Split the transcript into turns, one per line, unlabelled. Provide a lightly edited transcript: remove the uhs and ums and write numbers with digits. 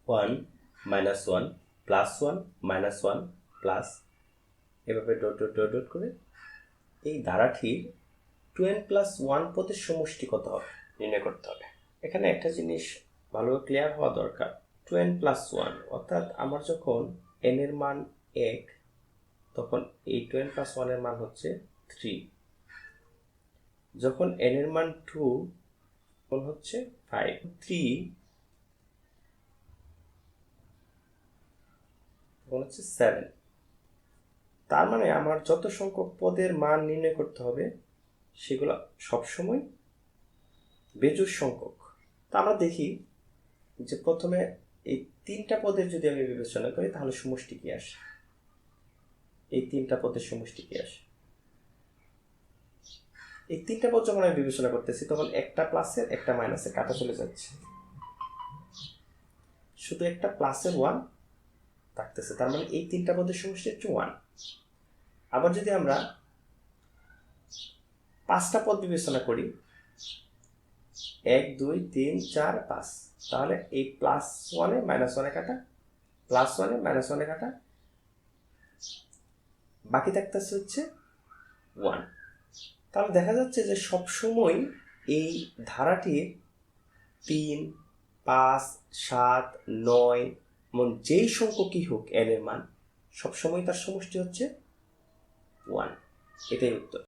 One minus one plus one minus one plus, এভাবে dot dot dot dot করে এই ধারাটির 2n+1 পদের সমষ্টি কত হবে নির্ণয় করতে হবে। এখানে একটা জিনিস ভালো ক্লিয়ার হওয়া দরকার, 2n+1 অর্থাৎ আমার যখন n এর মান 1 তখন এই 2n+1 এর মান হচ্ছে 3, যখন n এর মান 2 তখন হচ্ছে 5, 3 তখন হচ্ছে 7। তার মানে আমার যত সংখ্যক পদের মান নির্ণয় করতে হবে সেগুলো সবসময় বেজোড় সংখ্যক। তা আমরা দেখি যে প্রথমে এই 3টা পদের যদি আমি বিবেচনা করি তাহলে সমষ্টি কি আসে, এই 3টা পদের সমষ্টি কি আসে। এই 3টা পদ যখন আমি বিবেচনা করতেছি তখন একটা প্লাসের একটা মাইনাসের কাটা চলে যাচ্ছে, শুধু একটা প্লাসের 1 থাকতেছে, তার মানে এই 3টা পদের সমষ্টি হচ্ছে 1। আবার যদি আমরা 5টা পদ বিবেচনা করি 1 2 3 4 5, তাহলে এই প্লাস 1 এ মাইনাস 1 এ কাটা, প্লাস 1 এ মাইনাস 1 এ কাটা, বাকি থাকতেছে হচ্ছে 1। তাহলে দেখা যাচ্ছে যে সবসময় এই ধারাটির 3 5 7 9 এমন যেই সংখ্যকই হোক n এর মান সবসময় তার সমষ্টি হচ্ছে 1। এটাই উত্তর।